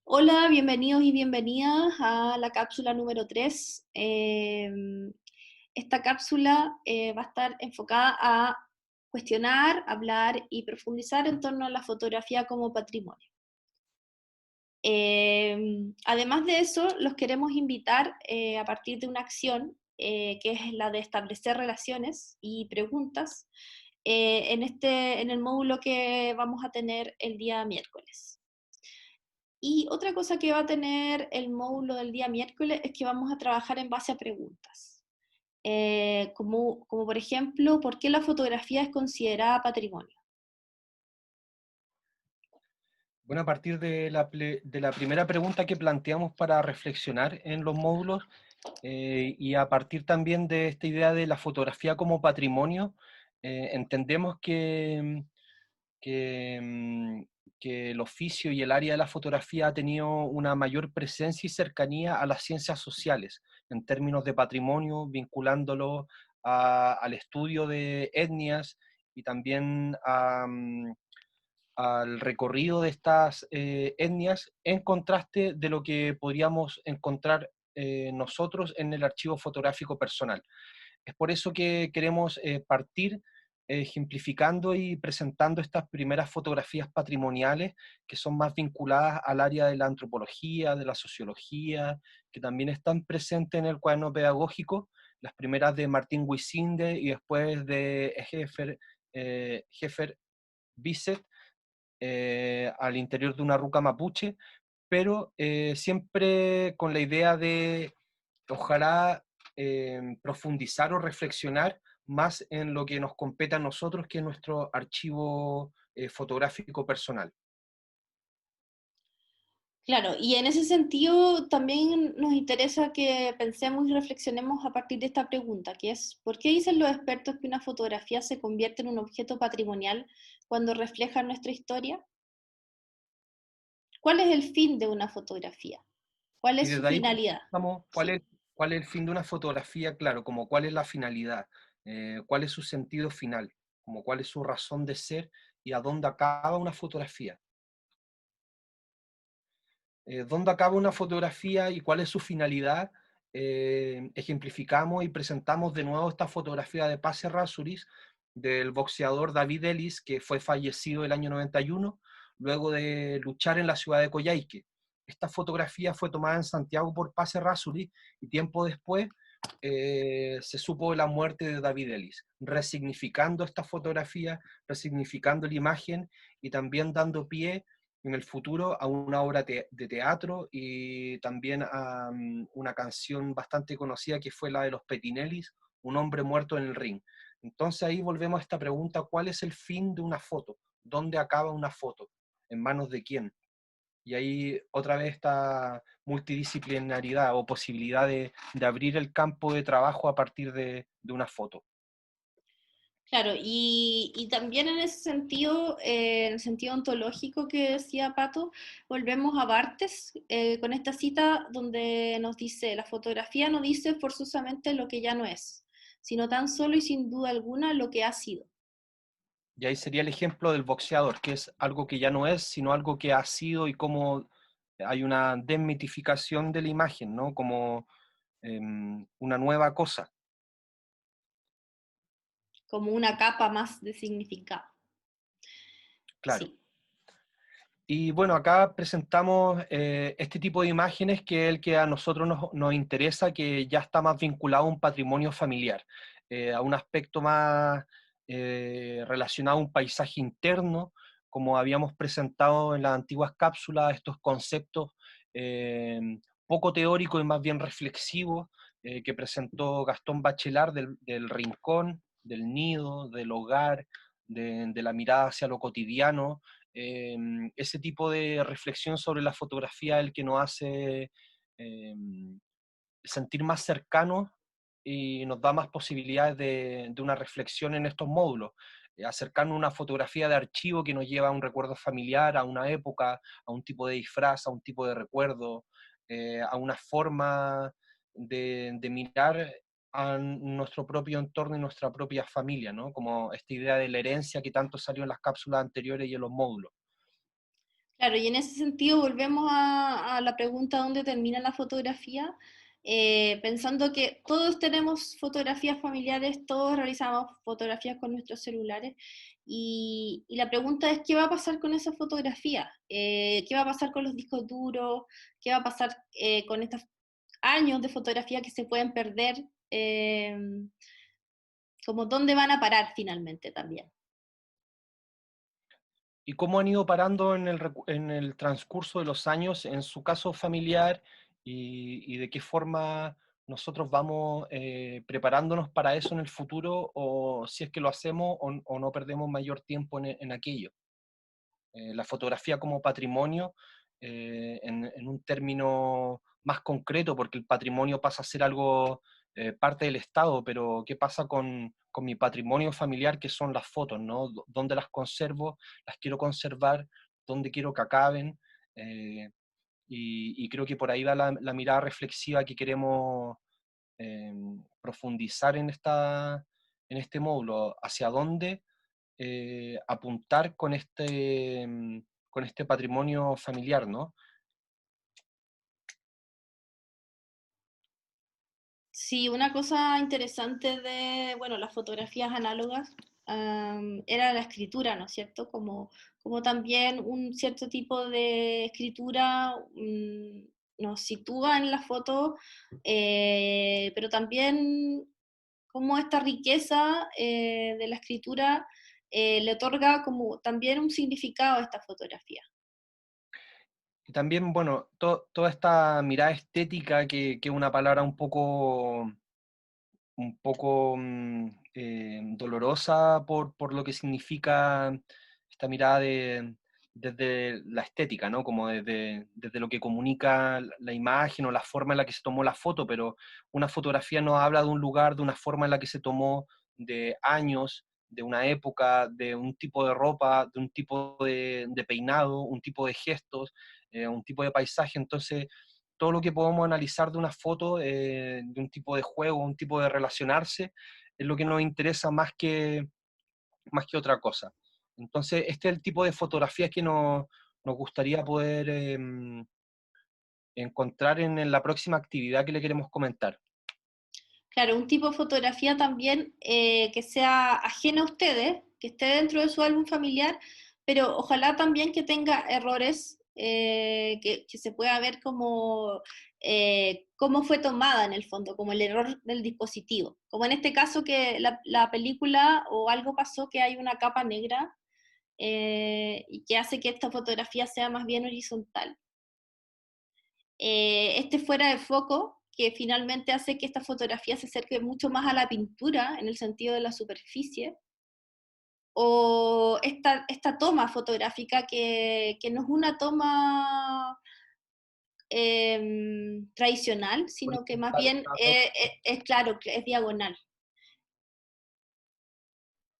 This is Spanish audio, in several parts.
Hola, bienvenidos y bienvenidas a la cápsula número 3. Esta cápsula va a estar enfocada a cuestionar, hablar y profundizar en torno a la fotografía como patrimonio. Además de eso, los queremos invitar a partir de una acción que es la de establecer relaciones y preguntas en el módulo que vamos a tener el día miércoles. Y otra cosa que va a tener el módulo del día miércoles es que vamos a trabajar en base a preguntas. Como por ejemplo, ¿por qué la fotografía es considerada patrimonio? Bueno, a partir de la primera pregunta que planteamos para reflexionar en los módulos, y a partir también de esta idea de la fotografía como patrimonio, entendemos que, mm, que el oficio y el área de la fotografía ha tenido una mayor presencia y cercanía a las ciencias sociales, en términos de patrimonio, vinculándolo al estudio de etnias y también al recorrido de estas etnias, en contraste de lo que podríamos encontrar nosotros en el archivo fotográfico personal. Es por eso que queremos partir ejemplificando y presentando estas primeras fotografías patrimoniales que son más vinculadas al área de la antropología, de la sociología, que también están presentes en el cuaderno pedagógico, las primeras de Martín Huizinde y después de Jeffer Bisset, al interior de una ruca mapuche, pero siempre con la idea de ojalá profundizar o reflexionar más en lo que nos compete a nosotros, que es nuestro archivo fotográfico personal. Claro, y en ese sentido también nos interesa que pensemos y reflexionemos a partir de esta pregunta, que es, ¿por qué dicen los expertos que una fotografía se convierte en un objeto patrimonial cuando refleja nuestra historia? ¿Cuál es el fin de una fotografía? ¿Cuál Y es su desde ahí finalidad? pensamos Sí. cuál es el fin de una fotografía, claro, como cuál es la finalidad, cuál es su sentido final, como cuál es su razón de ser y a dónde acaba una fotografía. Dónde acaba una fotografía y cuál es su finalidad. Ejemplificamos y presentamos de nuevo esta fotografía de Pase Rasuris del boxeador David Ellis, que fue fallecido el año 91, luego de luchar en la ciudad de Coyhaique. Esta fotografía fue tomada en Santiago por Pase Rasuris y tiempo después se supo de la muerte de David Ellis, resignificando esta fotografía, resignificando la imagen y también dando pie en el futuro a una obra de teatro y también a una canción bastante conocida que fue la de los Petinellis, Un hombre muerto en el ring. Entonces ahí volvemos a esta pregunta: ¿cuál es el fin de una foto? ¿Dónde acaba una foto? ¿En manos de quién? Y ahí otra vez esta multidisciplinaridad o posibilidad de abrir el campo de trabajo a partir de una foto. Claro, y también en ese sentido, en el sentido ontológico que decía Pato, volvemos a Barthes con esta cita donde nos dice, la fotografía no dice forzosamente lo que ya no es, sino tan solo y sin duda alguna lo que ha sido. Y ahí sería el ejemplo del boxeador, que es algo que ya no es, sino algo que ha sido, y cómo hay una desmitificación de la imagen, ¿no? Como una nueva cosa. Como una capa más de significado. Claro. Sí. Y bueno, acá presentamos este tipo de imágenes, que es el que a nosotros nos interesa, que ya está más vinculado a un patrimonio familiar, a un aspecto más relacionado a un paisaje interno, como habíamos presentado en las antiguas cápsulas, estos conceptos eh, poco teóricos y más bien reflexivos, que presentó Gastón Bachelard del rincón, del nido, del hogar, de la mirada hacia lo cotidiano. Ese tipo de reflexión sobre la fotografía el que nos hace eh, sentir más cercanos y nos da más posibilidades de una reflexión en estos módulos, acercarnos a una fotografía de archivo que nos lleva a un recuerdo familiar, a una época, a un tipo de disfraz, a un tipo de recuerdo, a una forma de mirar a nuestro propio entorno y nuestra propia familia, ¿no? Como esta idea de la herencia que tanto salió en las cápsulas anteriores y en los módulos. Claro, y en ese sentido volvemos a la pregunta dónde termina la fotografía, pensando que todos tenemos fotografías familiares, todos realizamos fotografías con nuestros celulares, y la pregunta es qué va a pasar con esas fotografías. ¿Qué va a pasar con los discos duros, qué va a pasar con estos años de fotografía que se pueden perder, eh, como dónde van a parar finalmente también. ¿Y cómo han ido parando en el transcurso de los años, en su caso familiar, y de qué forma nosotros vamos preparándonos para eso en el futuro, o si es que lo hacemos o no perdemos mayor tiempo en aquello? La fotografía como patrimonio, en un término más concreto, porque el patrimonio pasa a ser algo parte del Estado, pero ¿qué pasa con mi patrimonio familiar, que son las fotos, ¿no? ¿Dónde las conservo? ¿Las quiero conservar? ¿Dónde quiero que acaben? Eh, y creo que por ahí va la mirada reflexiva que queremos profundizar en este módulo. ¿Hacia dónde apuntar con este patrimonio familiar, ¿no? Sí, una cosa interesante de, bueno, las fotografías análogas, era la escritura, ¿no es cierto? Como también un cierto tipo de escritura nos sitúa en la foto, pero también como esta riqueza de la escritura le otorga como también un significado a esta fotografía. Y también, bueno, toda esta mirada estética, que es una palabra un poco dolorosa por lo que significa esta mirada desde la estética, ¿no? Como desde lo que comunica la imagen o la forma en la que se tomó la foto, pero una fotografía nos habla de un lugar, de una forma en la que se tomó, de años, de una época, de un tipo de ropa, de un tipo de peinado, un tipo de gestos, un tipo de paisaje. Entonces, todo lo que podemos analizar de una foto, de un tipo de juego, un tipo de relacionarse, es lo que nos interesa más que otra cosa. Entonces, este es el tipo de fotografías que nos gustaría poder encontrar en la próxima actividad que le queremos comentar. Claro, un tipo de fotografía también que sea ajena a ustedes, que esté dentro de su álbum familiar, pero ojalá también que tenga errores, que se pueda ver como cómo fue tomada en el fondo, como el error del dispositivo. Como en este caso que la película o algo pasó que hay una capa negra y que hace que esta fotografía sea más bien horizontal. Este fuera de foco, que finalmente hace que esta fotografía se acerque mucho más a la pintura en el sentido de la superficie, o esta toma fotográfica que no es una toma tradicional, sino que más Horizontal, bien claro. es claro, es diagonal.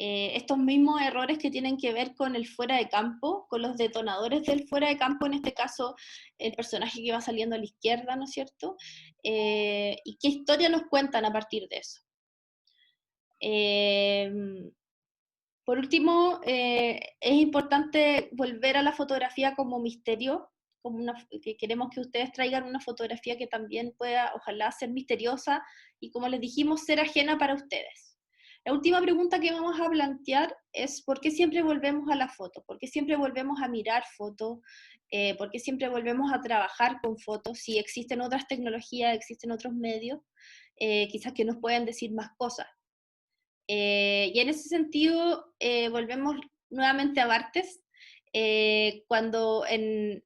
Estos mismos errores que tienen que ver con el fuera de campo, con los detonadores del fuera de campo, en este caso el personaje que va saliendo a la izquierda, ¿no es cierto? Y qué historia nos cuentan a partir de eso. Eh, por último, es importante volver a la fotografía como misterio, que queremos que ustedes traigan una fotografía que también pueda, ojalá, ser misteriosa y, como les dijimos, ser ajena para ustedes. La última pregunta que vamos a plantear es ¿por qué siempre volvemos a la foto? ¿Por qué siempre volvemos a mirar fotos? ¿Por qué siempre volvemos a trabajar con fotos? Si existen otras tecnologías, existen otros medios, quizás que nos pueden decir más cosas. Y en ese sentido, volvemos nuevamente a Bartes, cuando él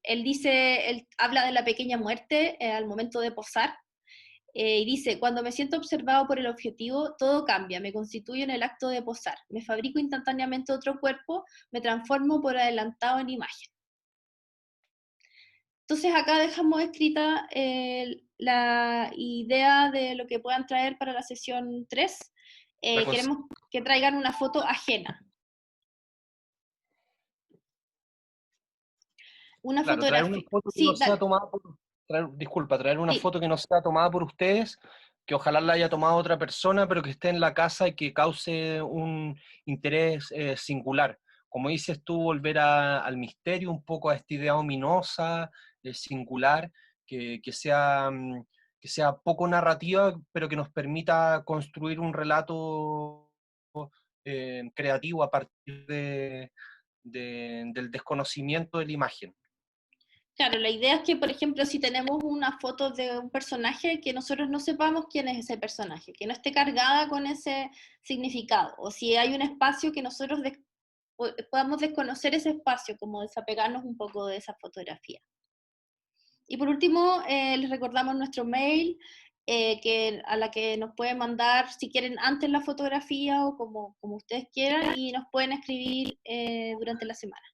habla de la pequeña muerte al momento de posar, y dice, cuando me siento observado por el objetivo, todo cambia, me constituyo en el acto de posar, me fabrico instantáneamente otro cuerpo, me transformo por adelantado en imagen. Entonces acá dejamos escrita la idea de lo que puedan traer para la sesión 3. La cons- Queremos que traigan una foto ajena. Una claro, traer una fotografía. foto que no Sí, sea dale. tomada disculpa, traer una Sí, foto que no sea tomada por ustedes, que ojalá la haya tomado otra persona, pero que esté en la casa y que cause un interés singular. como dices tú, volver al misterio, un poco a esta idea ominosa, singular, que sea, que sea poco narrativa, pero que nos permita construir un relato creativo a partir del desconocimiento de la imagen. Claro, la idea es que, por ejemplo, si tenemos una foto de un personaje, que nosotros no sepamos quién es ese personaje, que no esté cargada con ese significado, o si hay un espacio que nosotros podamos desconocer ese espacio, como desapegarnos un poco de esa fotografía. Y por último, les recordamos nuestro mail, a la que nos pueden mandar si quieren antes la fotografía o como ustedes quieran, y nos pueden escribir durante la semana.